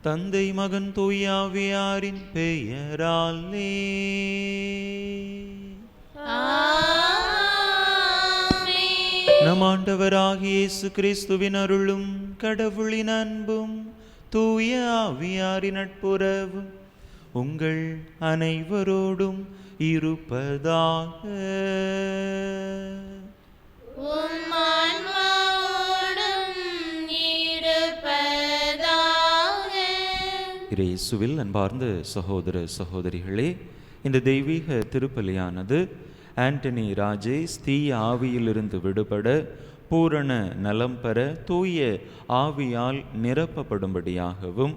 தந்தை மகன் தூயாவியாரின் பெயராலே. நம் ஆண்டவராகிய இயேசு கிறிஸ்துவின் அருளும் கடவுளின் அன்பும் தூய ஆவியாரின் நட்புறவும் உங்கள் அனைவரோடும் இருப்பதாக. இயேசுவில் அன்பார்ந்த சகோதர சகோதரிகளே, இந்த தெய்வீக திருப்பலியானது ஆண்டனி ராஜேஷ் தீய ஆவியிலிருந்து விடுபட பூரண நலம் பெற தூய ஆவியால் நிரப்பப்படும்படியாகவும்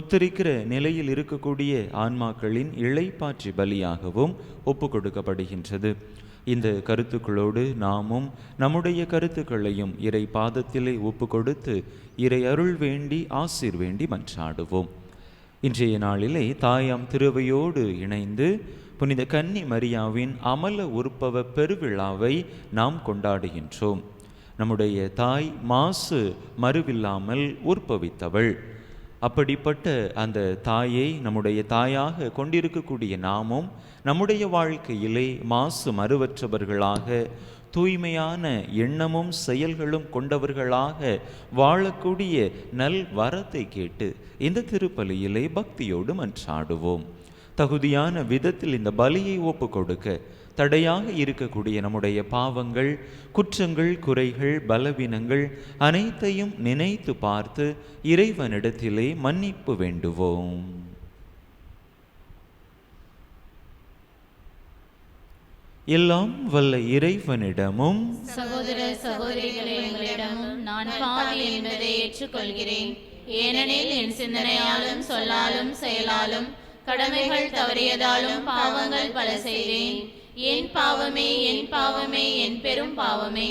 உத்தரிக்கிற நிலையில் இருக்கக்கூடிய ஆன்மாக்களின் இளைப்பாற்றி பலியாகவும் ஒப்பு கொடுக்கப்படுகின்றது. இந்த கருத்துக்களோடு நாமும் நம்முடைய கருத்துக்களையும் இறை பாதத்திலே ஒப்பு கொடுத்து இறை அருள் வேண்டி ஆசீர் வேண்டி மன்றாடுவோம். இன்றைய நாளிலே தாயாம் திருவையோடு இணைந்து புனித கன்னி மரியாவின் அமல உற்பவ பெருவிழாவை நாம் கொண்டாடுகின்றோம். நம்முடைய தாய் மாசு மறுவில்லாமல் உற்பவித்தவள். அப்படிப்பட்ட அந்த தாயை நம்முடைய தாயாக கொண்டிருக்கக்கூடிய நாமும் நம்முடைய வாழ்க்கையிலே மாசு மறுவற்றவர்களாக தூய்மையான எண்ணமும் செயல்களும் கொண்டவர்களாக வாழக்கூடிய நல் வரத்தை கேட்டு இந்த திருப்பலியிலே பக்தியோடு மன்றாடுவோம். தகுதியான விதத்தில் இந்த பலியை ஒப்பு கொடுக்க தடையாக இருக்கக்கூடிய நம்முடைய பாவங்கள், குற்றங்கள், குறைகள், பலவீனங்கள் அனைத்தையும் நினைத்து பார்த்து இறைவனிடத்திலே மன்னிப்பு வேண்டுவோம். எல்லாம் வல்ல இறைவனிடமும் சகோதர சகோதரிகளே, உங்களிடமும் நான் பாவி என்பதை ஏற்றுக்கொள்கிறேன். ஏனெனில் என் சிந்தனையாலும் சொல்லாலும் செயலாலும் கடமைகள் தவறியதாலும் பாவங்கள் பல செய்தேன். என் பாவமே, என் பாவமே, என் பெரும் பாவமே.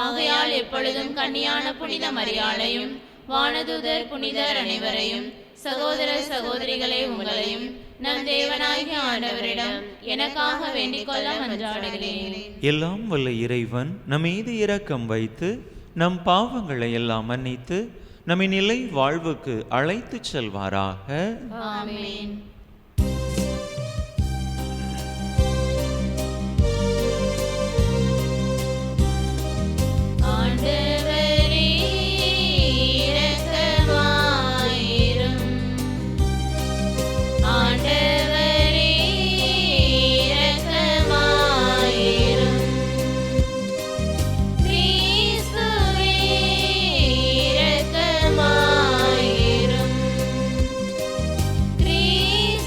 ஆகையால் எப்பொழுதும் கன்னியான புனித மரியாளையும் வானதூதர் புனிதர் அனைவரையும் சகோதர சகோதரிகளே உங்களையும் நம் தேவனாகிய ஆண்டவரிடம் எனக்காக வேண்டிக் கொள்ள மன்றாடுகிறேன். எல்லாம் வல்ல இறைவன் நம் மீது இரக்கம் வைத்து நம் பாவங்களை எல்லாம் மன்னித்து நம்மை நிலை வாழ்வுக்கு அழைத்து செல்வாராக. ஆமென். Please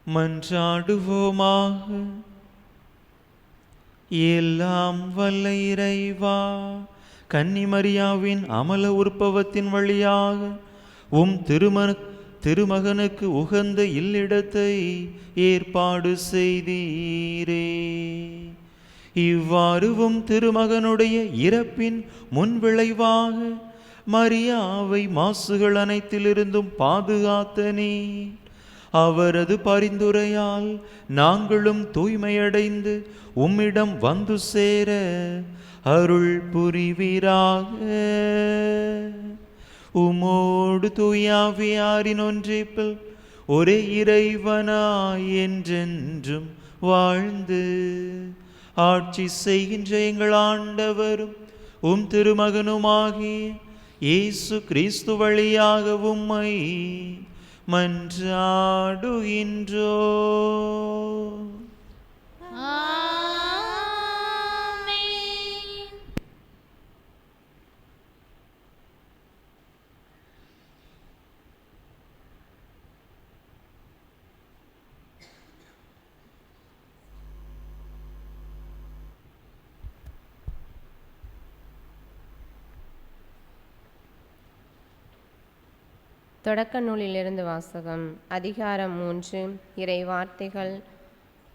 மன்றாடுவோமாக. எல்லாம் வல்ல இறைவா, கன்னிமரியாவின் அமல உற்பவத்தின் வழியாக திருமகனுக்கு உகந்த இல்லிடத்தை ஏற்பாடு செய்தீரே. இவ்வாறு திருமகனுடைய இறப்பின் முன்விளைவாக மரியாவை மாசுகள் அனைத்திலிருந்தும் பாதுகாத்தனே. அவரது பரிந்துரையால் நாங்களும் தூய்மையடைந்து உம்மிடம் வந்து சேர அருள் புரிவீராக. உமோடு தூயாவியாரின் ஒன்றிப்பில் ஒரே இறைவனாய் என்றென்றும் வாழ்ந்து ஆட்சி செய்கின்ற எங்கள் ஆண்டவரும் திருமகனுமாகிய இயேசு கிறிஸ்து வழியாக உம்மை மன்றாடுகின்றோ. தொடக்க நூலிலிருந்து வாசகம். அதிகாரம் 3. இறை வார்த்தைகள்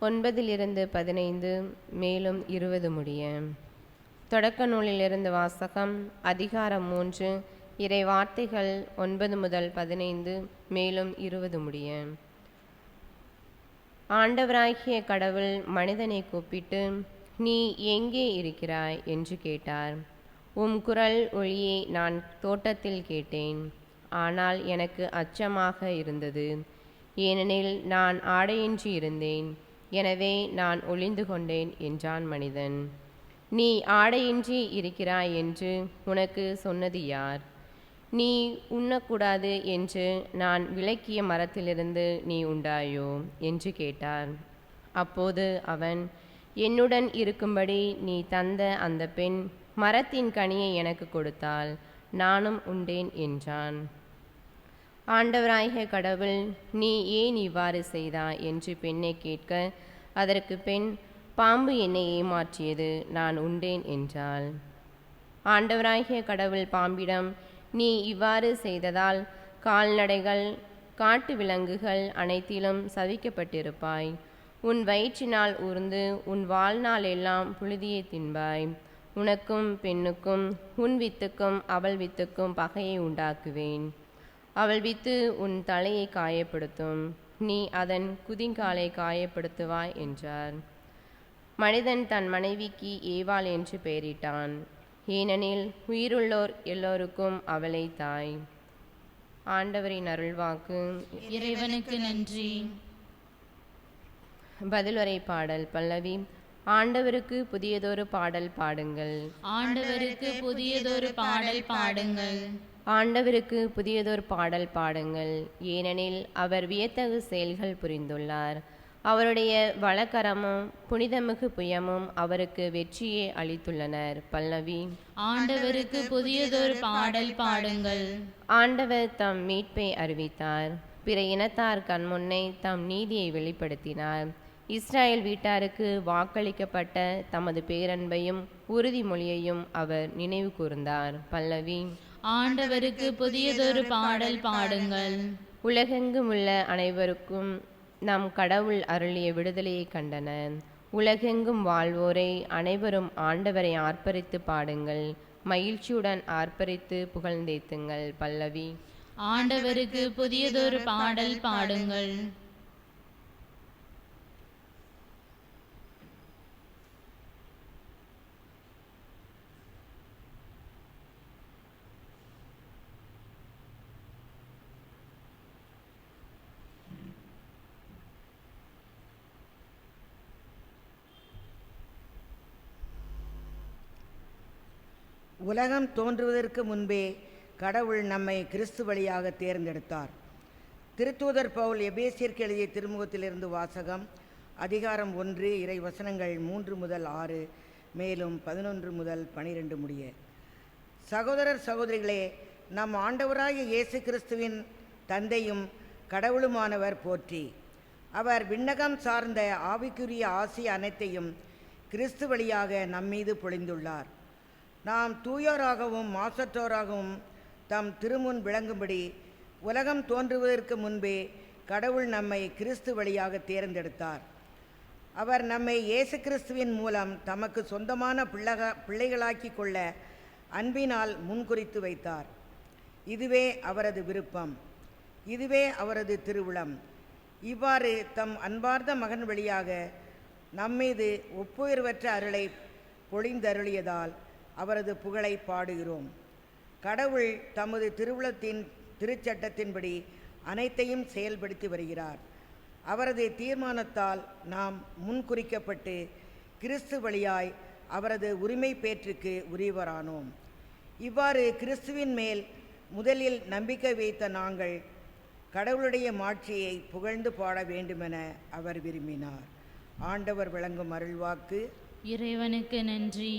9-15 மேலும் 20 முடிய. தொடக்க நூலிலிருந்து வாசகம். அதிகாரம் 3. இறை வார்த்தைகள் 9-15 மேலும் 20 முடிய. ஆண்டவராகிய கடவுள் மனிதனை கூப்பிட்டு, நீ எங்கே இருக்கிறாய் என்று கேட்டார். உம் குரல் ஒளியை நான் தோட்டத்தில் கேட்டேன். ஆனால் எனக்கு அச்சமாக இருந்தது, ஏனெனில் நான் ஆடையின்றி இருந்தேன். எனவே நான் ஒளிந்து கொண்டேன் என்றான் மனிதன். நீ ஆடையின்றி இருக்கிறாய் என்று உனக்கு சொன்னது யார்? நீ உண்ணக்கூடாது என்று நான் விலக்கிய மரத்திலிருந்து நீ உண்டாயோ என்று கேட்டார். அப்போது அவன், என்னுடன் இருக்கும்படி நீ தந்த அந்த பெண் மரத்தின் கனியை எனக்கு கொடுத்தாள், நானும் உண்டேன் என்றான். ஆண்டவராகிய கடவுள், நீ ஏன் இவ்வாறு செய்தாய் என்று பெண்ணை கேட்க, அதற்கு பெண், பாம்பு என்னை ஏமாற்றியது, நான் உண்டேன் என்றாள். ஆண்டவராகிய கடவுள் பாம்பிடம், நீ இவ்வாறு செய்ததால் கால்நடைகள் காட்டு விலங்குகள் அனைத்திலும் சவிக்கப்பட்டிருப்பாய். உன் வயிற்றினால் ஊர்ந்து உன் வாழ்நாள் எல்லாம் புழுதியை தின்பாய். உனக்கும் பெண்ணுக்கும் உன் வித்துக்கும் அவள் வித்துக்கும் பகையை உண்டாக்குவேன். அவள் வித்து உன் தலையை காயப்படுத்தும், நீ அதன் குதிங்காலை காயப்படுத்துவாய் என்றார். மனிதன் தன் மனைவிக்கு ஏவாள் என்று பெயரிட்டான், ஏனெனில் உயிருள்ளோர் எல்லோருக்கும் அவளை தாய். ஆண்டவரின் அருள்வாக்கு. இறைவனுக்கு நன்றி. பதிலுரை பாடல். பல்லவி. ஆண்டவருக்கு புதியதொரு பாடல் பாடுங்கள். ஆண்டவருக்கு புதியதொரு பாடல் பாடுங்கள். ஆண்டவருக்கு புதியதொரு பாடல் பாடுங்கள், ஏனெனில் அவர் வியத்தகு செயல்கள் புரிந்துள்ளார். அவருடைய வலக்கரமும் புனிதமிகு புயமும் அவருக்கு வெற்றியை அளித்துள்ளனர். பல்லவி. ஆண்டவருக்கு புதியதொரு பாடல் பாடுங்கள். ஆண்டவர் தம் மீட்பை அறிவித்தார். பிற இனத்தார் கண்முன்னே தம் நீதியை வெளிப்படுத்தினார். இஸ்ராயேல் வீட்டாருக்கு வாக்களிக்கப்பட்ட தமது பேரன்பையும் உறுதிமொழியையும் அவர் நினைவு கூர்ந்தார். பல்லவி. ஆண்டவருக்கு புதியதொரு பாடல் பாடுங்கள். உலகெங்கும் உள்ள அனைவருக்கும் நம் கடவுள் அருளிய விடுதலையை கண்டனர். உலகெங்கும் வாழ்வோரை அனைவரும் ஆண்டவரை ஆர்ப்பரித்து பாடுங்கள், மகிழ்ச்சியுடன் ஆர்ப்பரித்து புகழ்ந்தேத்துங்கள். பல்லவி. ஆண்டவருக்கு புதியதொரு பாடல் பாடுங்கள். உலகம் தோன்றுவதற்கு முன்பே கடவுள் நம்மை கிறிஸ்து வழியாக தேர்ந்தெடுத்தார். திருத்தூதர் பவுல் எபேசியருக்கு எழுதிய திருமுகத்திலிருந்து வாசகம். அதிகாரம் 1 இறை வசனங்கள் 3-6 மேலும் 11-12 முடிய. சகோதரர் சகோதரிகளே, நம் ஆண்டவராகிய இயேசு கிறிஸ்துவின் தந்தையும் கடவுளுமானவர் போற்றி. அவர் விண்ணகம் சார்ந்த ஆவிக்குரிய ஆசி அனைத்தையும் கிறிஸ்து வழியாக நம்மீது பொழிந்துள்ளார். நாம் தூயோராகவும் மாசற்றோராகவும் தம் திருமுன் விளங்கும்படி உலகம் தோன்றுவதற்கு முன்பே கடவுள் நம்மை கிறிஸ்து வழியாக தேர்ந்தெடுத்தார். அவர் நம்மை இயேசு கிறிஸ்துவின் மூலம் தமக்கு சொந்தமான பிள்ளைகளாக்கி கொள்ள அன்பினால் முன்குறித்து வைத்தார். இதுவே அவரது விருப்பம், இதுவே அவரது திருவுளம். இவ்வாறு தம் அன்பார்ந்த மகன் வழியாக நம்மீது ஒப்புயர்வற்ற அருளை பொழிந்தருளியதால் அவரது புகழை பாடுகிறோம். கடவுள் தமது திருவுளத்தின் திருச்சட்டத்தின்படி அனைத்தையும் செயல்படுத்தி வருகிறார். அவரது தீர்மானத்தால் நாம் முன்குறிக்கப்பட்டு கிறிஸ்து வழியாய் அவரது உரிமை பேற்றுக்கு உரியவரானோம். இவ்வாறு கிறிஸ்துவின் மேல் முதலில் நம்பிக்கை வைத்த நாங்கள் கடவுளுடைய மாட்சியை புகழ்ந்து பாட வேண்டுமென அவர் விரும்பினார். ஆண்டவர் வழங்கும் அருள்வாக்கு. இறைவனுக்கு நன்றி.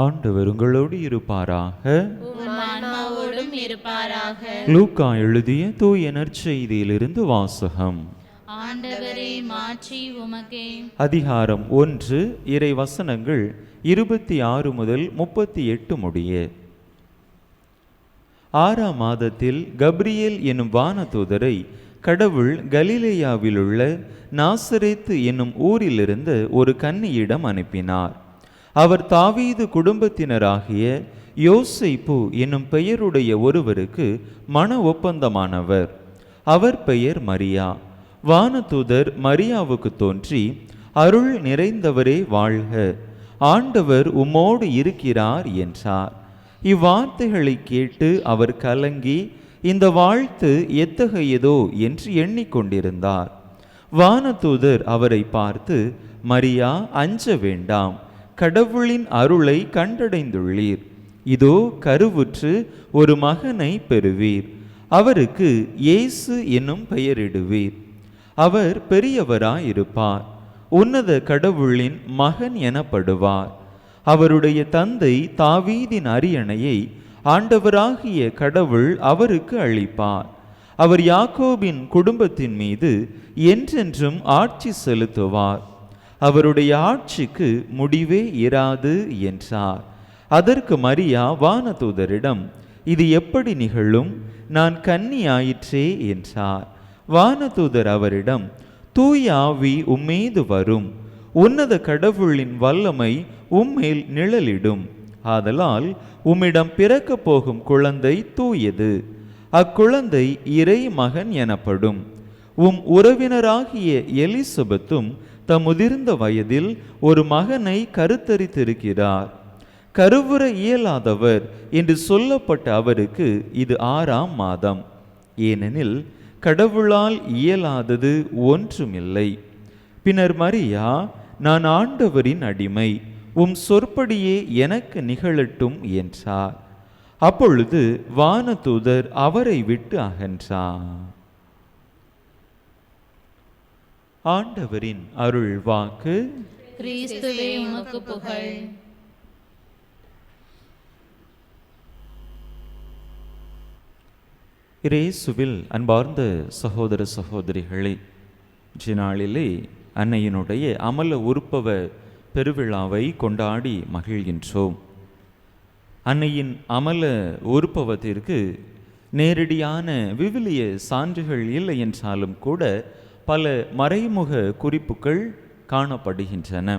ஆண்டவர் உங்களோடு இருப்பாராக. லூக்கா எழுதிய தூய நற்செய்தியிலிருந்து வாசகம். ஆண்டவரே, மாட்சி உமக்கே. அதிகாரம் 1, இறை வசனங்கள் 26 முதல் 38 முடிய. 6ஆம் மாதத்தில் கப்ரியேல் என்னும் வானதூதரை கடவுள் கலிலேயாவிலுள்ள நாசரேத்து என்னும் ஊரிலிருந்து ஒரு கன்னியிடம் அனுப்பினார். அவர் தாவீது குடும்பத்தினராகிய யோசேப்பு என்னும் பெயருடைய ஒருவருக்கு மன ஒப்பந்தமானவர். அவர் பெயர் மரியா. வானதூதர் மரியாவுக்கு தோன்றி, அருள் நிறைந்தவரே வாழ்க, ஆண்டவர் உம்மோடு இருக்கிறார் என்றார். இவ்வார்த்தைகளை கேட்டு அவர் கலங்கி, இந்த வாழ்த்து எத்தகையதோ என்று எண்ணிக்கொண்டிருந்தார். வானதூதர் அவரை பார்த்து, மரியா, அஞ்ச வேண்டாம், கடவுளின் அருளை கண்டடைந்துள்ளீர். இதோ கருவுற்று ஒரு மகனை பெறுவீர். அவருக்கு இயேசு என்னும் பெயரிடுவீர். அவர் பெரியவராயிருப்பார், உன்னத கடவுளின் மகன் எனப்படுவார். அவருடைய தந்தை தாவீதின் அரியணையை ஆண்டவராகிய கடவுள் அவருக்கு அளிப்பார். அவர் யாக்கோபின் குடும்பத்தின் மீது என்றென்றும் ஆட்சி செலுத்துவார். அவருடைய ஆட்சிக்கு முடிவே இராது என்றார். அதற்கு மரியா வானதூதரிடம், இது எப்படி நிகழும்? நான் கன்னி ஆயிற்றே என்றார். வானதூதர் அவரிடம், தூய ஆவி உம்மீது வரும், உன்னத கடவுளின் வல்லமை உம்மேல் நிழலிடும். ஆதலால் உம்மிடம் பிறக்கப் போகும் குழந்தை தூயது. அக்குழந்தை இறை மகன் எனப்படும். உறவினராகிய எலிசபெத்தும் தம் முதிர்ந்த வயதில் ஒரு மகனை கருத்தரித்திருக்கிறார். கருவுற இயலாதவர் என்று சொல்லப்பட்ட அவருக்கு இது 6ஆம் மாதம். ஏனெனில் கடவுளால் இயலாதது ஒன்றுமில்லை. பின்னர் மரியா, நான் ஆண்டவரின் அடிமை, உம் சொற்படியே எனக்கு நிகழட்டும் என்றார். அப்பொழுது வானதூதர் அவரை விட்டு அகன்றார். ஆண்டவரின் அருள் வாக்கு. கிறிஸ்துவே உமக்கு புகழ். இயேசுவில் அன்பார்ந்த சகோதர சகோதரிகளே, இந்நாளிலே அன்னையினுடைய அமல உருப்பவ பெருவிழாவை கொண்டாடி மகிழ்கின்றோம். அன்னையின் அமல உருப்பவத்திற்கு நேரடியான விவிலிய சான்றுகள் இல்லை என்றாலும் கூட பல மறைமுக குறிப்புகள் காணப்படுகின்றன.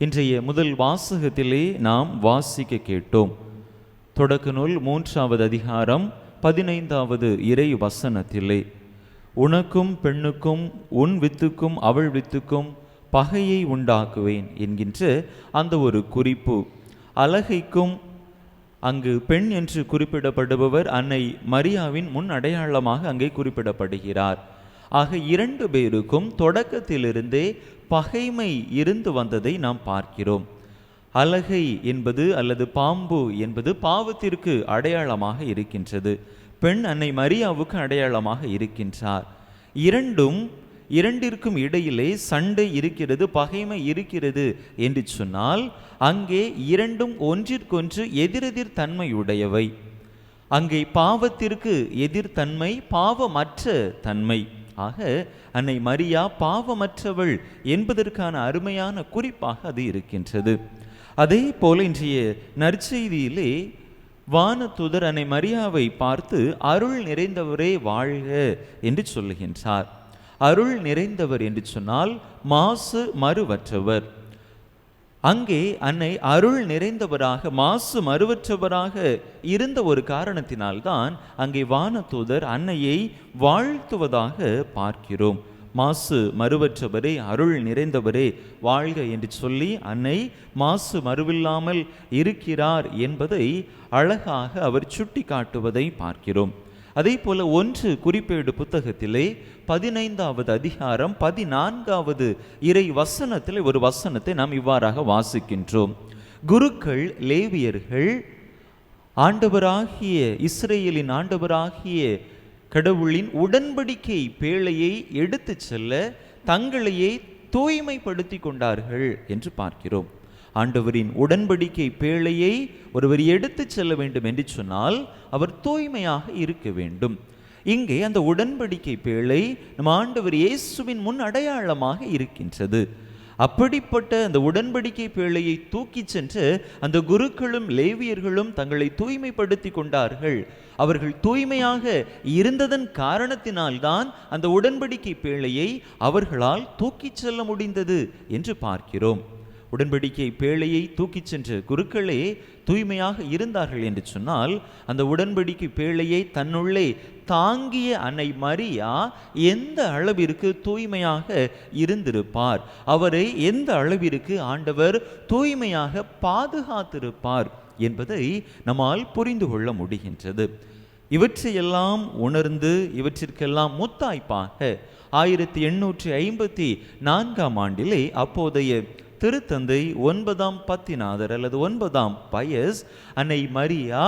இன்றைய முதல் வாசகத்திலே நாம் வாசிக்க கேட்டோம். தொடக்க நூல் 3வது அதிகாரம் 15வது இறை வசனத்திலே, உனக்கும் பெண்ணுக்கும் உன் வித்துக்கும் அவள் வித்துக்கும் பகையை உண்டாக்குவேன் என்கின்ற அந்த ஒரு குறிப்பு. அலகைக்கும் அங்கு பெண் என்று குறிப்பிடப்படுபவர் அன்னை மரியாவின் முன் அடையாளமாக அங்கே குறிப்பிடப்படுகிறார். ஆக 2 பேருக்கும் தொடக்கத்திலிருந்தே பகைமை இருந்து வந்ததை நாம் பார்க்கிறோம். அலகை என்பது அல்லது பாம்பு என்பது பாவத்திற்கு அடையாளமாக இருக்கின்றது. பெண் அன்னை மரியாவுக்கு அடையாளமாக இருக்கின்றார். இரண்டிற்கும் இடையிலே சண்டை இருக்கிறது, பகைமை இருக்கிறது என்று சொன்னால் அங்கே இரண்டும் ஒன்றிற்கொன்று எதிரெதிர் தன்மையுடையவை. அங்கே பாவத்திற்கு எதிர்த்தன்மை பாவமற்ற தன்மை. ஆக அன்னை மரியா பாவமற்றவள் என்பதற்கான அருமையான குறிப்பாக அது இருக்கின்றது. அதே போல இன்றைய நற்செய்தியிலே வானதூதர் அன்னை மரியாவை பார்த்து அருள் நிறைந்தவரே வாழ்க என்று சொல்லுகின்றார். அருள் நிறைந்தவர் என்று சொன்னால் மாசு மறுவற்றவர். அங்கே அன்னை அருள் நிறைந்தவராக மாசு மறுவற்றவராக இருந்த ஒரு காரணத்தினால்தான் அங்கே வானதூதர் அன்னையை வாழ்த்துவதாக பார்க்கிறோம். மாசு மறுவற்றவரே அருள் நிறைந்தவரே வாழ்க என்று சொல்லி அன்னை மாசு மறுவில்லாமல் இருக்கிறார் என்பதை அழகாக அவர் சுட்டி காட்டுவதை பார்க்கிறோம். அதே போல 1 குறிப்பேடு புத்தகத்திலே 15வது அதிகாரம் 14வது இறை வசனத்தில் ஒரு வசனத்தை நாம் இவ்வாறாக வாசிக்கின்றோம். குருக்கள் லேவியர்கள் ஆண்டவராகிய இஸ்ரேலின் ஆண்டவராகிய கடவுளின் உடன்படிக்கை பேழையை எடுத்து செல்ல தங்களையே தூய்மைப்படுத்தி கொண்டார்கள் என்று பார்க்கிறோம். ஆண்டவரின் உடன்படிக்கை பேழையை ஒருவர் எடுத்து செல்ல வேண்டும் என்று சொன்னால் அவர் தூய்மையாக இருக்க வேண்டும். இங்கே அந்த உடன்படிக்கை பேழை நம் ஆண்டவர் இயேசுவின் முன் அடையாளமாக இருக்கின்றது. அப்படிப்பட்ட அந்த உடன்படிக்கை பேழையை தூக்கி சென்று அந்த குருக்களும் லேவியர்களும் தங்களை தூய்மைப்படுத்தி கொண்டார்கள். அவர்கள் தூய்மையாக இருந்ததன் காரணத்தினால்தான் அந்த உடன்படிக்கை பேழையை அவர்களால் தூக்கிச் செல்ல முடிந்தது என்று பார்க்கிறோம். உடன்படிக்கை பேழையை தூக்கிச் சென்ற குருக்களே தூய்மையாக இருந்தார்கள் என்று சொன்னால் அந்த உடன்படிக்கை பேழையை தன்னுள்ளே தாங்கிய அன்னை மரியா எந்த அளவிற்கு தூய்மையாக இருந்திருப்பார், அவரை எந்த அளவிற்கு ஆண்டவர் தூய்மையாக பாதுகாத்திருப்பார் என்பதை நம்மால் புரிந்து கொள்ள முடிகின்றது. இவற்றையெல்லாம் உணர்ந்து இவற்றிற்கெல்லாம் முத்தாய்ப்பாக 1854 ஆண்டிலே அப்போதைய திருத்தந்தை 9ஆம் பத்திநாதர் அல்லது 9ஆம் பயஸ் அன்னை மரியா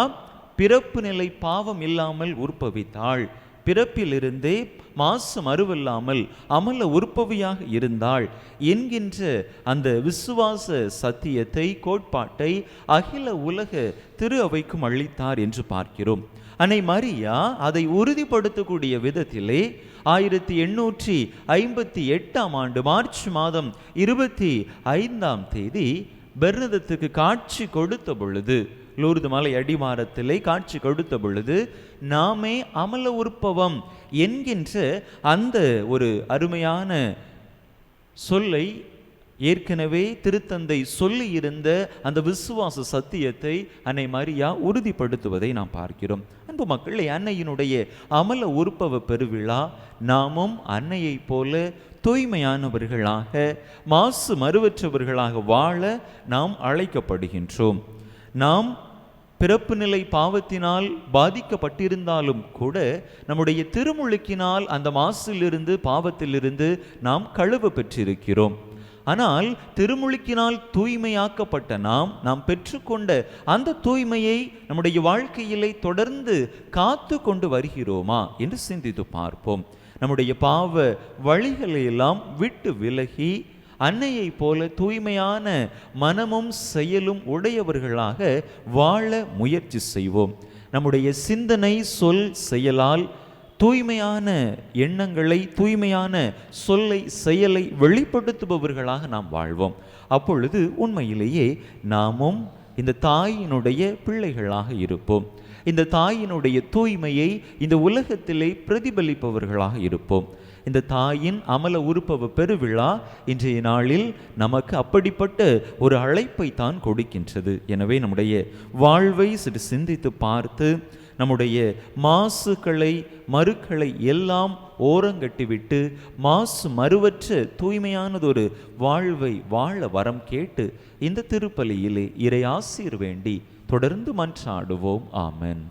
பிறப்பு நிலை பாவம் இல்லாமல் உற்பவித்தாள், பிறப்பிலிருந்தே மாசு மறுவில்லாமல் அமல உற்பவியாக இருந்தாள் என்கின்ற அந்த விசுவாச சத்தியத்தை கோட்பாட்டை அகில உலக திரு அவைக்கும் அளித்தார் என்று பார்க்கிறோம். அன்னை மரியா அதை உறுதிப்படுத்தக்கூடிய விதத்திலே 1858ஆம் ஆண்டு மார்ச் மாதம் 25ஆம் தேதி பெர்னதத்துக்கு காட்சி கொடுத்த பொழுது, லூர்து மலை அடிவாரத்திலே காட்சி கொடுத்த பொழுது, நாமே அமல உற்பவம் என்கின்ற அந்த ஒரு அருமையான சொல்லை ஏற்கனவே திருத்தந்தை சொல்லி இருந்த அந்த விசுவாச சத்தியத்தை அன்னை மரியா உறுதிப்படுத்துவதை நாம் பார்க்கிறோம். அன்பு மக்களே, அன்னையினுடைய அமல உற்பவ பெருவிழா நாமும் அன்னையை போல தூய்மையானவர்களாக மாசு மறுவற்றவர்களாக வாழ நாம் அழைக்கப்படுகின்றோம். நாம் பிறப்பு நிலை பாவத்தினால் பாதிக்கப்பட்டிருந்தாலும் கூட நம்முடைய திருமுழுக்கினால் அந்த மாசிலிருந்து பாவத்திலிருந்து நாம் கழுவ பெற்றிருக்கிறோம். ஆனால் திருமுழுக்கினால் தூய்மையாக்கப்பட்ட நாம் பெற்றுக்கொண்ட அந்த தூய்மையை நம்முடைய வாழ்க்கையிலே தொடர்ந்து காத்து கொண்டு வருகிறோமா என்று சிந்தித்து பார்ப்போம். நம்முடைய பாவ வழிகளையெல்லாம் விட்டு விலகி அன்னையை போல தூய்மையான மனமும் செயலும் உடையவர்களாக வாழ முயற்சி செய்வோம். நம்முடைய சிந்தனை சொல் செயலால் தூய்மையான எண்ணங்களை, தூய்மையான சொல்லை, செயலை வெளிப்படுத்துபவர்களாக நாம் வாழ்வோம். அப்பொழுது உண்மையிலேயே நாமும் இந்த தாயினுடைய பிள்ளைகளாக இருப்போம். இந்த தாயினுடைய தூய்மையை இந்த உலகத்திலே பிரதிபலிப்பவர்களாக இருப்போம். இந்த தாயின் அமல உருப்பவ பெருவிழா இன்றைய நாளில் நமக்கு அப்படிப்பட்ட ஒரு அழைப்பை தான் கொடுக்கின்றது. எனவே நம்முடைய வாழ்வை சிறு சிந்தித்து பார்த்து நம்முடைய மாசுக்களை, மறுக்களை எல்லாம் ஓரங்கட்டிவிட்டு மாசு மறுவற்ற தூய்மையானதொரு வாழ்வை வாழ வரம் கேட்டு இந்த திருப்பலியிலே இறை ஆசீர் வேண்டி தொடர்ந்து மன்றாடுவோம். ஆமென்.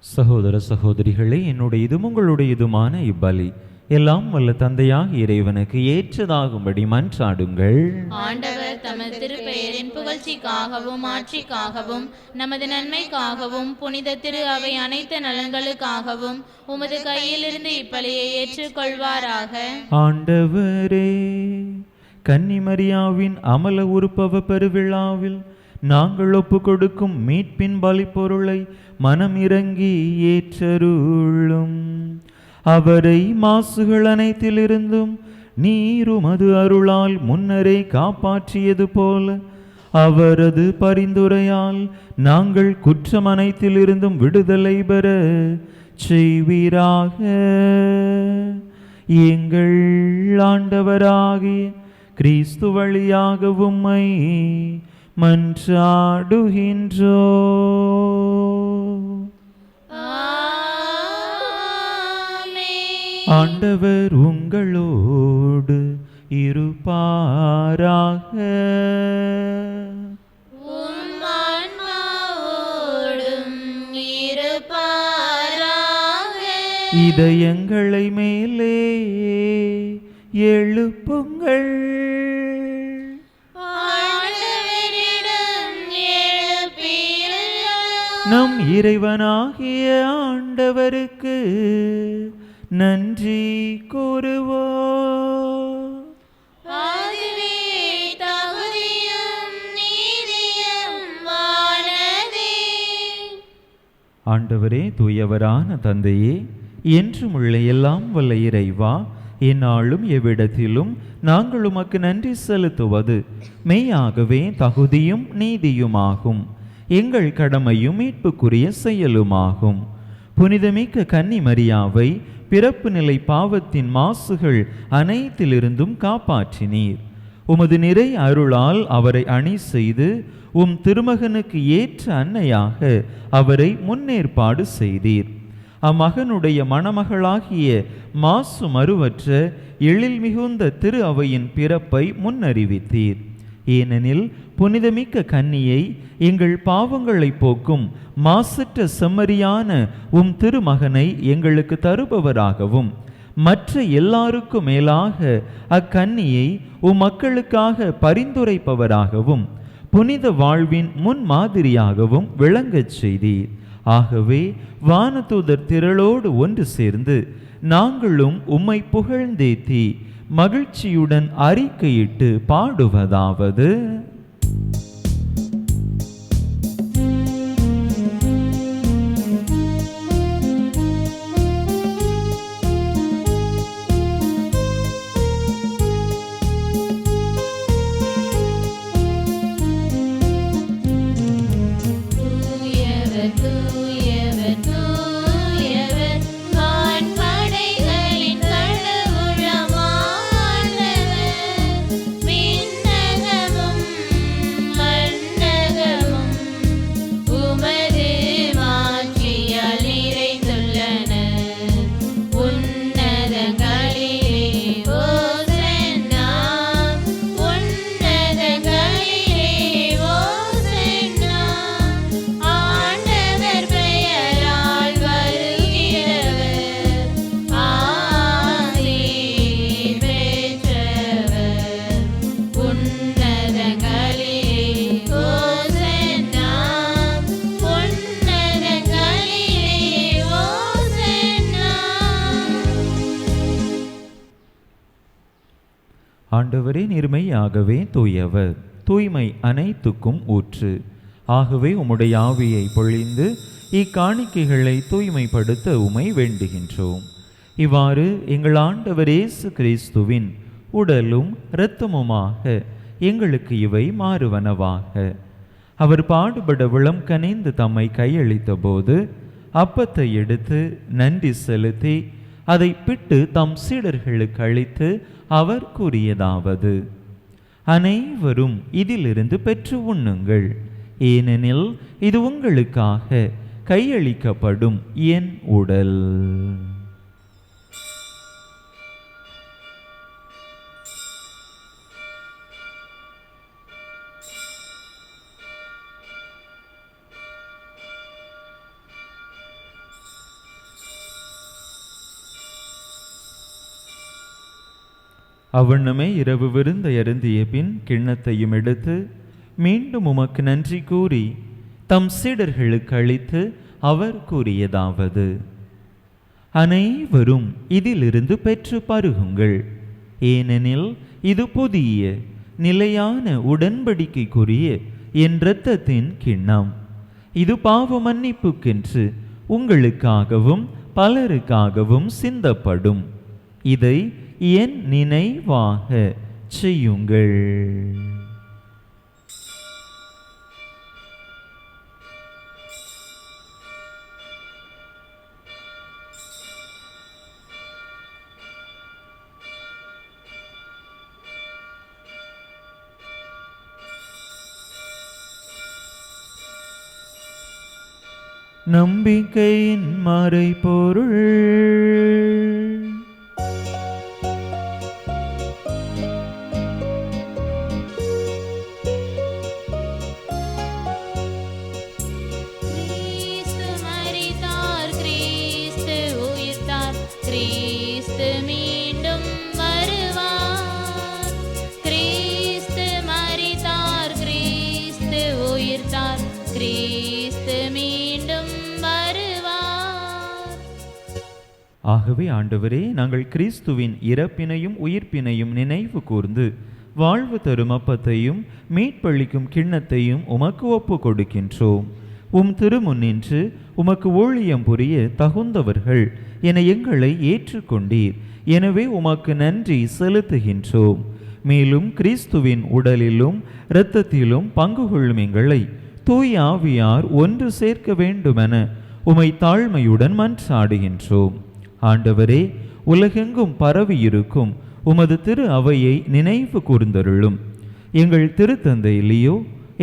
சகோதர சகோதரிகளே, என்னுடையதும் உங்களுடையதுமான இப்பலி எல்லாம் வல்ல தந்தையாக இறைவனுக்கு ஏற்றதாகும்படி மன்றாடுங்கள். ஆண்டவர் தமது திருப்பெயரின் புகழ்ச்சிக்காகவும் ஆட்சிக்காகவும் நமது நன்மைக்காகவும் புனித திரு அவை அனைத்து நலன்களுக்காகவும் உமது கையிலிருந்து இப்பலியை ஏற்றுக்கொள்வாராக. ஆண்டவரே, கன்னிமரியாவின் அமல உருப்பவ பெருவிழாவில் நாங்கள் ஒப்பு கொடுக்கும் மீட்பின் பலிப்பொருளை மனம் இறங்கி ஏற்றருளும். அவரை மாசுகள் அனைத்திலிருந்தும் நீர் உமது அருளால் முன்னரே காப்பாற்றியது போல அவரது பரிந்துரையால் நாங்கள் குற்றம் அனைத்திலிருந்தும் விடுதலை பெற செய்வீராக. எங்கள் ஆண்டவராகிய கிறிஸ்து வழியாக உம்மை மன்றாடுகின்றோ. ஆண்டவர் உங்களோடு இருப்பாராக. இதயங்களை மேலே எழுப்புங்கள். நம் இறைவனாகிய ஆண்டவருக்கு நன்றி கூறுவோம். ஆண்டவரே, தூயவரான தந்தையே, என்றும் உள்ள எல்லாம் வல்ல இறைவா, எந்நாளும் எவ்விடத்திலும் நாங்கள் உமக்கு நன்றி செலுத்துவது மெய்யாகவே தகுதியும் நீதியுமாகும். எங்கள் கடமையும் மீட்புக்குரிய செயலுமாகும். புனிதமிக்க கன்னிமரியாவை பிறப்பு நிலை பாவத்தின் மாசுகள் அனைத்திலிருந்தும் காப்பாற்றினீர். உமது நிறை அருளால் அவரை அணி செய்து உம் திருமகனுக்கு ஏற்ற அன்னையாக அவரை முன்னேற்பாடு செய்தீர். அம்மகனுடைய மணமகளாகிய மாசு மறுவற்ற எழில் மிகுந்த திரு அவையின் பிறப்பை முன்னறிவித்தீர். ஏனெனில் புனிதமிக்க கன்னியை எங்கள் பாவங்களை போக்கும் மாசற்ற செம்மறியான உம் திருமகனை எங்களுக்கு தருபவராகவும் மற்ற எல்லாருக்கும் மேலாக அக்கன்னியை உம் மக்களுக்காக பரிந்துரைப்பவராகவும் புனித வாழ்வின் முன்மாதிரியாகவும் விளங்கச் செய்தீர். ஆகவே வானதூதர் திரளோடு ஒன்று சேர்ந்து நாங்களும் உம்மை புகழ்ந்தேத்தி மகிழ்ச்சியுடன் அறிக்கையிட்டு பாடுவதாவது: ஆண்டவரே, நீர்மையாகவே தூயவர், தூய்மை அனைத்துக்கும் ஊற்று. ஆகவே உம்முடைய ஆவியை பொழிந்து இக்காணிக்கைகளை தூய்மைப்படுத்த உமை வேண்டுகின்றோம். இவ்வாறு எங்கள் ஆண்டவர் இயேசு கிறிஸ்துவின் உடலும் இரத்தமுமாக எங்களுக்கு இவை மாறுவனவாக. அவர் பாடுபட விளம் கனிந்து தம்மை கையளித்த போது அப்பத்தை எடுத்து நன்றி செலுத்தி அதை பிட்டு தம் சீடர்களுக்கு அளித்து அவர் கூறியதாவது: அனைவரும் இதிலிருந்து பெற்று உண்ணுங்கள், ஏனெனில் இது உங்களுக்காக கையளிக்கப்படும் என் உடல். அவ்வண்ணமே இரவு விருந்தை அருந்திய பின் கிண்ணத்தையும் எடுத்து மீண்டும் உமக்கு நன்றி கூறி தம் சீடர்களுக்கு அளித்து அவர் கூறியதாவது: அனைவரும் இதிலிருந்து பெற்று பருகுங்கள், ஏனெனில் இது புதிய நிலையான உடன்படிக்கைக்குரிய என் இரத்தத்தின் கிண்ணம். இது பாவ மன்னிப்புக்கென்று உங்களுக்காகவும் பலருக்காகவும் சிந்தப்படும். இதை என் நினைவாக செய்யுங்கள். நம்பிக்கையின் மறைபொருள். கிறிஸ்து மரித்தார், கிறிஸ்து உயிர்த்தார், கிறிஸ்து மீண்டும் வருவார். கிறிஸ்து மரித்தார், கிறிஸ்து உயிர்த்தார், கிறிஸ்து மீண்டும் வருவார். ஆகவே ஆண்டவரே, நாங்கள் கிறிஸ்துவின் இறப்பினையும் உயிர்ப்பினையும் நினைவு கூர்ந்து வாழ்வு தரும் அப்பத்தையும் மீட்பளிக்கும் கிண்ணத்தையும் உமக்கு ஒப்பு கொடுக்கின்றோம். உம் திருமுன்னின்று உமக்கு ஊழியம் புரிய தகுந்தவர்கள் என எங்களை ஏற்றுக்கொண்டீர். எனவே உமக்கு நன்றி செலுத்துகின்றோம். மேலும் கிறிஸ்துவின் உடலிலும் இரத்தத்திலும் பங்கு கொள்ளும் எங்களை தூய ஆவியார் ஒன்று சேர்க்க வேண்டுமென உமை தாழ்மையுடன் மன்றாடுகின்றோம். ஆண்டவரே, உலகெங்கும் பரவியிருக்கும் உமது திரு அவையை நினைவு கூர்ந்தருளும். எங்கள் திருத்தந்தை லியோ,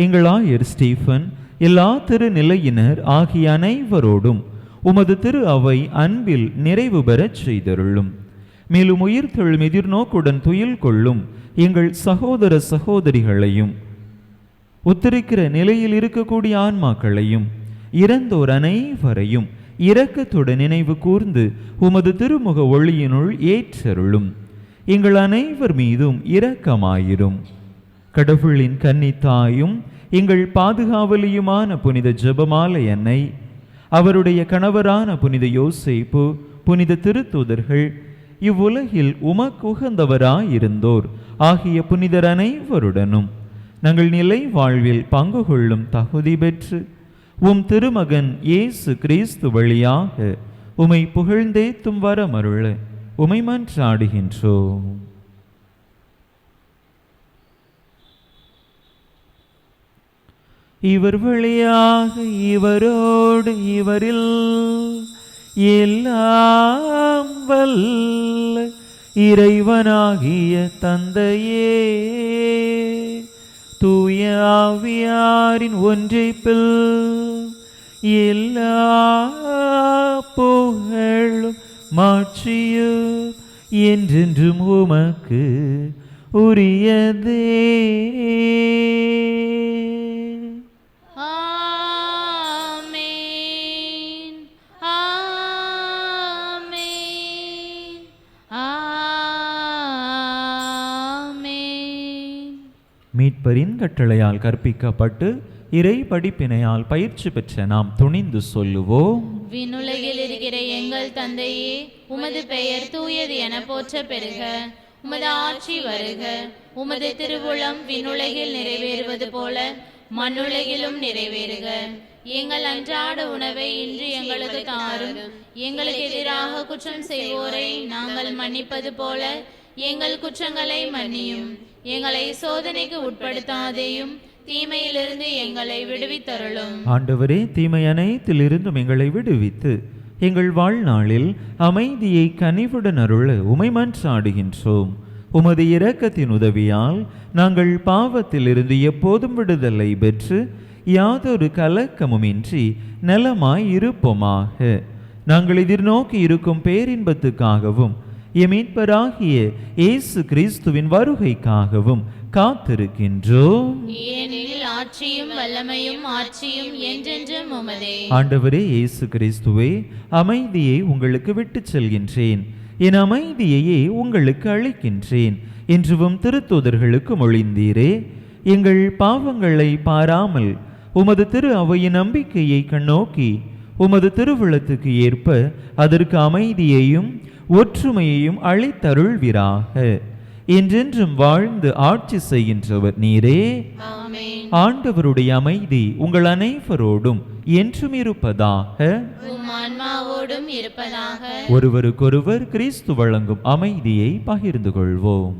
எங்கள் ஆயர் ஸ்டீஃபன், எல்லா திருநிலையினர் ஆகிய அனைவரோடும் உமது திரு அவை அன்பில் நிறைவு பெறச் செய்தருளும். மேலும் உயிர்த்தெழும் எதிர்நோக்குடன் துயில் கொள்ளும் எங்கள் சகோதர சகோதரிகளையும், உத்தரிக்கிற நிலையில் இருக்கக்கூடிய ஆன்மாக்களையும், இறந்தோர் அனைவரையும் இரக்கத்துடன் நினைவு கூர்ந்து உமது திருமுக ஒளியினுள் ஏற்றருளும். எங்கள் அனைவர் மீதும் இரக்கமாயிரும். கடவுளின் கன்னித்தாயும் எங்கள் பாதுகாவலியுமான புனித ஜெபமாலை அன்னை, அவருடைய கணவரான புனித யோசேப்பு, புனித திருத்தூதர்கள், இவ்வுலகில் உமக்கு உகந்தவராயிருந்தோர் ஆகிய புனிதர் அனைவருடனும் நாங்கள் நிலை வாழ்வில் பங்கு கொள்ளும் தகுதி பெற்று உம் திருமகன் இயேசு கிறிஸ்து வழியாக உமை புகழ்ந்தேத்தும் வரமருள உமை மன்றாடுகின்றோம். இவர் வழியாக இவரோடு இவரில் எல்லாம் வல்ல இறைவனாகிய தந்தையே, தூய ஆவியாரின் ஒன்றைப்பில் எல்லா புகழும் மாட்சியும் என்றென்றும் உமக்கு உரியதே. ஆமென், ஆமென், ஆமென். மீட்பரின் கட்டளையால் கற்பிக்கப்பட்டு இறை படிப்பினையால் பயிற்சி பெற்ற நாம் துணிந்து சொல்லுவோம்: விண்ணுலகில் இருக்கிற எங்கள் தந்தையே, உமது பெயர் தூயது என போற்ற பெறுக. உமது ஆட்சி வருக. உமது திருவுளம் விண்ணுலகில் நிறைவேறுவது போல மண்ணுலகிலும் நிறைவேறுக. எங்கள் அன்றாட உணவை இன்று எங்களுக்கு தாரும். எங்களுக்கு எதிராக குற்றம் செய்வோரை நாங்கள் மன்னிப்பது போல எங்கள் குற்றங்களை மன்னியும். எங்களை சோதனைக்கு உட்படுத்தாதேயும், தீமையிலிருந்து எங்களை விடுவித்தருளும். ஆண்டவரே, தீமை அனைத்திலிருந்தும் எங்களை விடுவித்து எங்கள் வாழ்நாளில் அமைதியை கனிவுடன் அருள உமை மன்றாடுகின்றோம். உமது இரக்கத்தின் உதவியால் நாங்கள் பாவத்திலிருந்து எப்போதும் விடுதலை பெற்று யாதொரு கலக்கமுமின்றி நலமாய் இருப்போமாக. நாங்கள் எதிர்நோக்கி இருக்கும் பேரின்பத்துக்காகவும் மீட்பராகிய இயேசு கிறிஸ்துவின் வருகைக்காகவும் காத்திருக்கின்றோம். ஏனெனில் ஆட்சியும் வல்லமையும் ஆட்சியும் என்றென்றும் உமதே. ஆண்டவரே இயேசு கிறிஸ்துவே, அமைதியை உங்களுக்கு விட்டுச் செல்கின்றேன், என் அமைதியையே உங்களுக்கு அளிக்கின்றேன் என்றும் திருத்தூதர்களுக்கு மொழிந்தீரே. எங்கள் பாவங்களை பாராமல் உமது திரு அவையின் நம்பிக்கையை கண்ணோக்கி உமது திருவுளத்துக்கு ஏற்ப அதற்கு அமைதியையும் ஒற்றுமையையும் அளித்தருள்வீராக. என்றென்றும் வாழ்ந்து ஆட்சி செய்கின்றவர் நீரே. ஆமென். ஆண்டவருடைய அமைதி உங்கள் அனைவரோடும் என்றும் இருப்பதாக. உம் ஆன்மாவோடும் இருப்பதாக. ஒருவருக்கொருவர் கிறிஸ்து வழங்கும் அமைதியை பகிர்ந்து கொள்வோம்.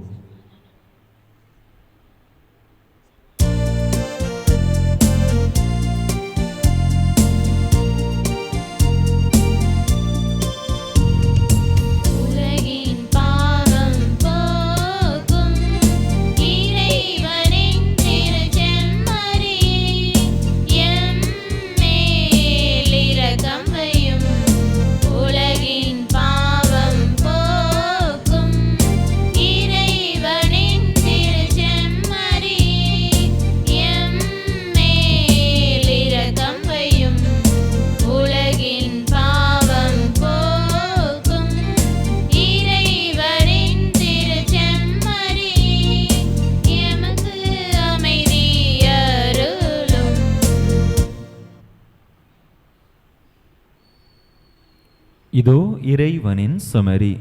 இதோ இறைவனின் செம்மறி,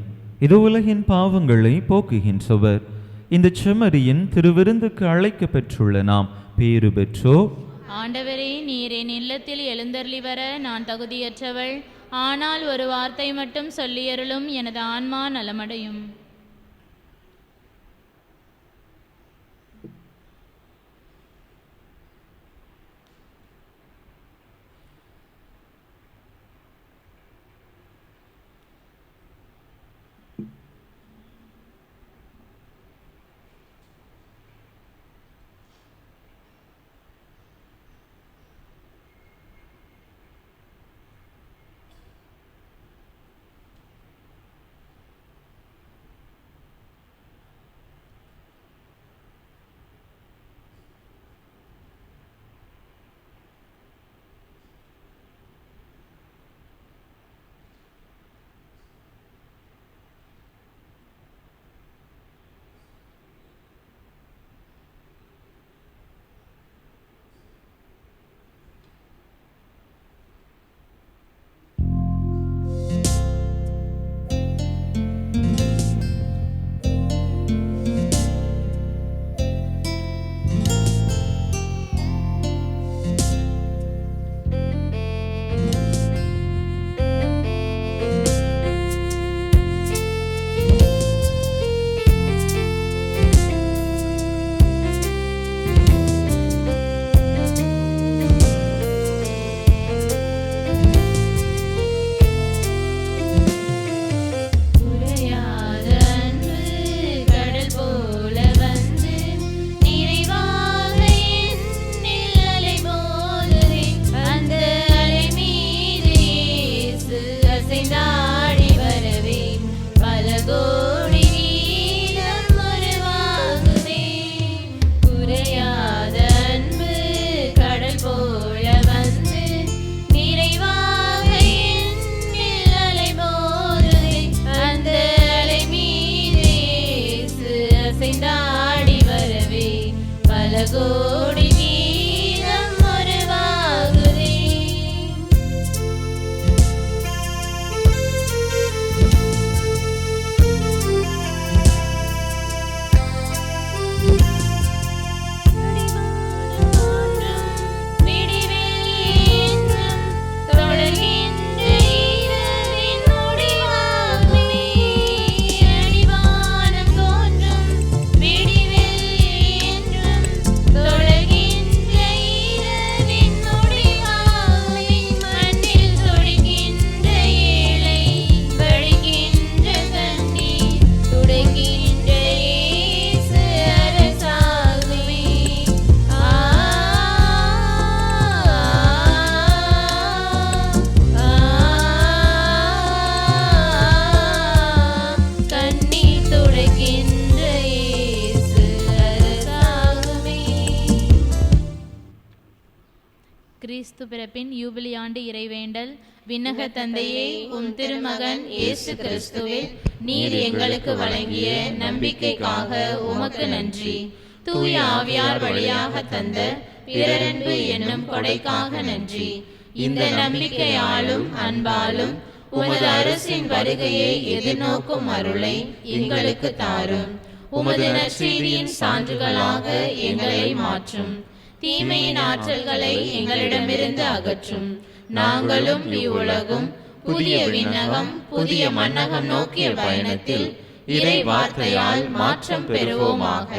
இதோ உலகின் பாவங்களை போக்குகின்றவர். இந்த செம்மறியின் திருவிருந்துக்கு அழைக்க பெற்றுள்ள நாம் பேறு பெற்றோ. ஆண்டவரே, நீர் என் இல்லத்தில் எழுந்தருளி வர நான் தகுதியற்றவள். ஆனால் ஒரு வார்த்தை மட்டும் சொல்லியருளும், எனது ஆன்மா நலமடையும். கிறிஸ்து பிறப்பின் யூபிலி ஆண்டு இறைவேண்டல். விண்ணக தந்தையே, உம் திருமகன் இயேசு கிறிஸ்துவே, நீர் எங்களுக்கு வழங்கிய நம்பிக்கைக்காக உமக்கு நன்றி. தூய ஆவியார் வழியாக தந்த பிறரன்பு என்னும் கொடைக்காக நன்றி. இந்த நம்பிக்கையாலும் அன்பாலும் உமது அரசின் வருகையை எதிர்நோக்கும் அருளை எங்களுக்கு தாரும். உமது நற்செய்தியின் சான்றுகளாக எங்களை மாற்றும். தீமையின் ஆற்றல்களை எங்களிடமிருந்து அகற்றும். நாங்களும் இவ்வுலகும் புதிய விண்ணகம் புதிய மன்னகம் நோக்கிய பயணத்தில் இறை வார்த்தையால் மாற்றம் பெறுவோமாக.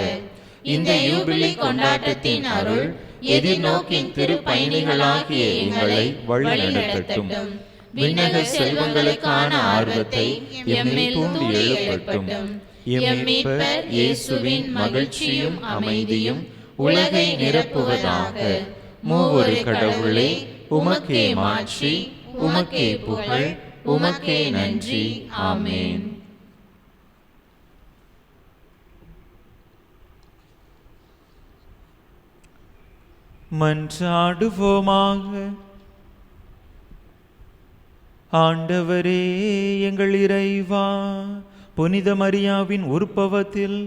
இந்த யூபிலி கொண்டாட்டத்தின் அருள் எதிர்நோக்கின் திருப்பயணிகளாகிய எங்களை வழிநடத்தட்டும். விண்ணக செல்வங்களுக்கான ஆர்வத்தை எம்மில் தூண்டி எழுப்பட்டும். எம் மீட்பர் இயேசுவின் மகிழ்ச்சியும் அமைதியும் உலகை நிரப்புவதாக. மூவொரு கடவுளே, உமக்கே மாட்சி, உமக்கே புகழ், உமக்கே நன்றி. ஆமென். மன்றாடுவோமாக. ஆண்டவரே எங்கள் இறைவா, புனித மரியாவின் உற்பவத்தில்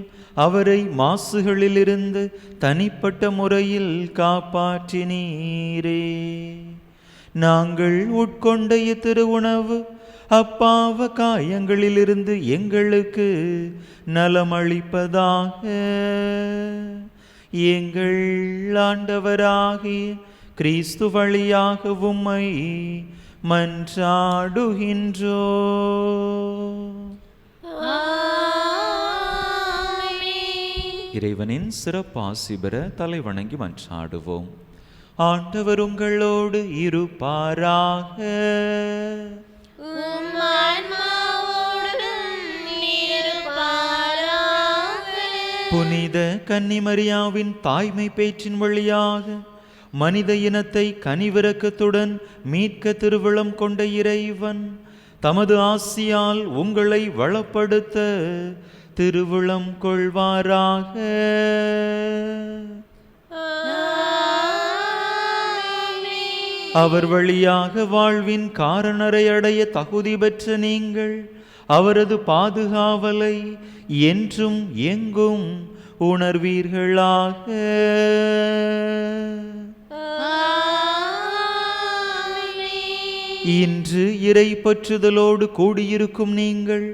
அவரை மாசுகளிலிருந்து தனிப்பட்ட முறையில் காப்பாற்றினீரே. நாங்கள் உட்கொண்ட திருவுணவு அப்பாவ காயங்களிலிருந்து எங்களுக்கு நலமளிப்பதாக. எங்கள் ஆண்டவராகிய கிறிஸ்து வழியாக உம்மை மன்றாடுகின்றோ. இறைவனின் சிறப்பாசி பெற தலை வணங்கி மன்றாடுவோம். ஆண்டவர் உங்களோடு இருப்பாராக. புனித கன்னிமரியாவின் தாய்மை பேச்சின் வழியாக மனித இனத்தை கனிவிரக்கத்துடன் மீட்க திருவுளம் கொண்ட இறைவன் தமது ஆசியால் உங்களை வளப்படுத்த திருவுளம் கொள்வாராக. அவர் வழியாக வாழ்வின் காரணரை அடைய தகுதி பெற்ற நீங்கள் அவரது பாதுகாவலை என்றும் எங்கும் உணர்வீர்களாக. இன்று இறை பற்றுதலோடு கூடியிருக்கும் நீங்கள்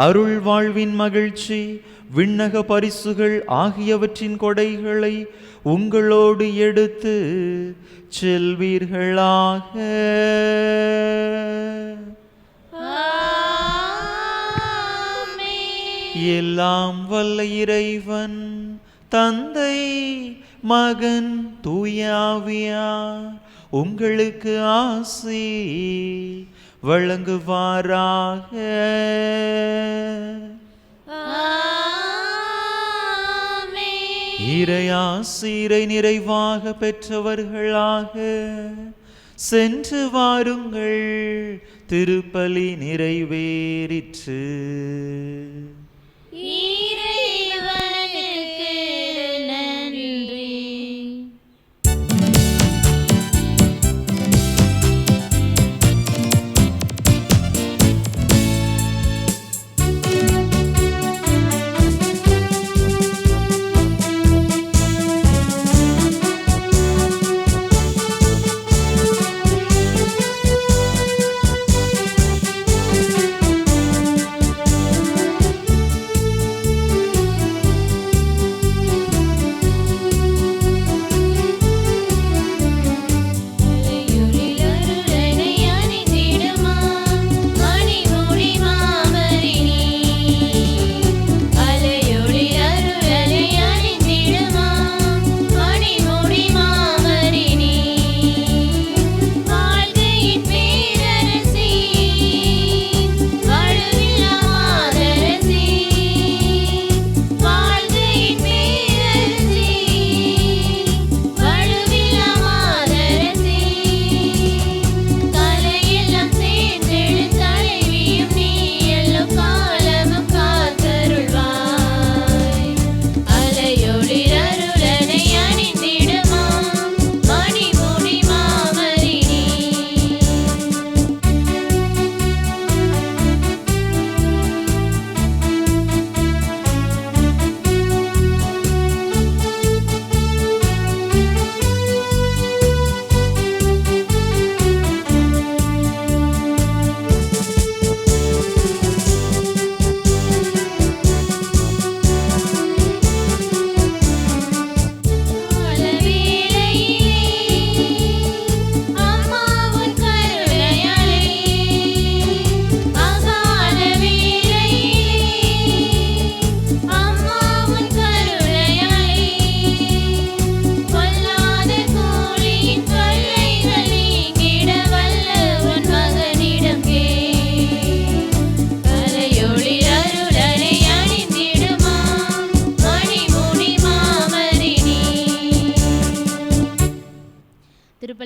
அருள் வாழ்வின் மகிழ்ச்சி விண்ணக பரிசுகள் ஆகியவற்றின் கொடைகளை உங்களோடு எடுத்து செல்வீர்களாக. எல்லாம் வல்ல இறைவன் தந்தை மகன் தூயாவியார் உங்களுக்கு ஆசி வழங்குவாராக. இறையாசிரை நிறைவாக பெற்றவர்களாக சென்று வாருங்கள். திருப்பலி நிறைவேறிற்று.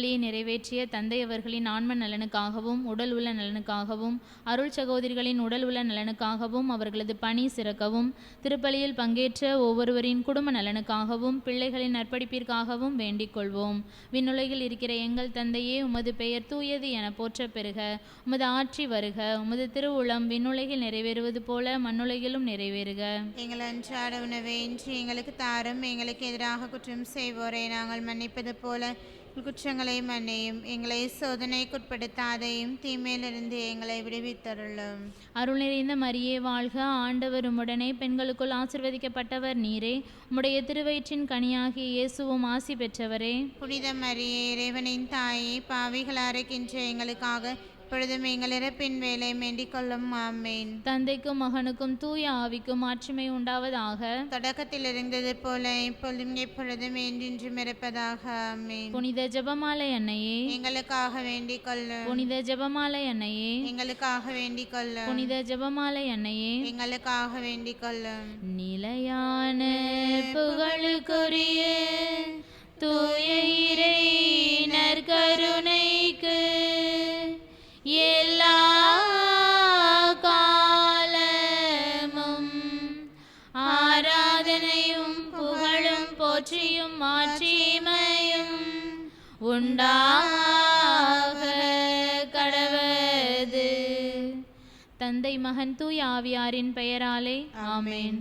திருப்பலியை நிறைவேற்றிய தந்தை அவர்களின் ஆன்ம நலனுக்காகவும் உடல் உள்ள நலனுக்காகவும் அருள் சகோதரிகளின் உடல் உள்ள நலனுக்காகவும் அவர்களது பணி சிறக்கவும் திருப்பலியில் பங்கேற்ற ஒவ்வொருவரின் குடும்ப நலனுக்காகவும் பிள்ளைகளின் நற்படிப்பிற்காகவும் வேண்டிக் கொள்வோம். விண்ணுலகில் இருக்கிற எங்கள் தந்தையே, உமது பெயர் தூயது என போற்ற பெறுக. உமது ஆட்சி வருக. உமது திருவுளம் விண்ணுலகில் நிறைவேறுவது போல மண்ணுலகிலும் நிறைவேறுக. எங்கள் அன்றாட உணவை இன்று எங்களுக்கு தாரும். எங்களுக்கு எதிராக குற்றம் செய்வோரை நாங்கள் மன்னிப்பது போல குற்றங்களை மன்னியும். எங்களை சோதனைக்குட்படுத்தாதையும் தீமையிலிருந்து எங்களை விடுவித்தருளும். அருள் நிறைந்த மரியே வாழ்க. ஆண்டவர் உம்முடனே பெண்களுக்குள் ஆசிர்வதிக்கப்பட்டவர் நீரே. உம்முடைய திருவயிற்றின் கனியாகிய இயேசுவும் ஆசி பெற்றவரே. புனித மரியே, இறைவனின் தாயே, பாவிகளாக இருக்கின்ற எங்களுக்காக இப்பொழுதும் எங்கள் இறப்பின் வேலை வேண்டிக் கொள்ளும். ஆமேன். தந்தைக்கும் மகனுக்கும் தூய ஆவிக்கும் ஆட்சிமை உண்டாவதாக. தொடக்கத்தில் இருந்தது போல இப்பொழுதும் எப்பொழுதும் என்றென்றும் இருப்பதாக. ஆமேன். புனித ஜெபமாலை அன்னையே, எங்களுக்காக வேண்டிக் கொள்ளும். புனித ஜெபமாலை அன்னையே, எங்களுக்காக வேண்டிக் கொள்ளும். புனித ஜெபமாலை அன்னையே, எங்களுக்காக வேண்டிக் கொள்ளும். நிலையான புகழுக்குரிய தூய இறை நற்கருணைக்கு எல்லா காலமும் ஆராதனையும் புகழும் போற்றியும் மாட்சிமையும் உண்டாக கடவது. தந்தை மகன் தூய ஆவியாரின் பெயராலே ஆமேன்.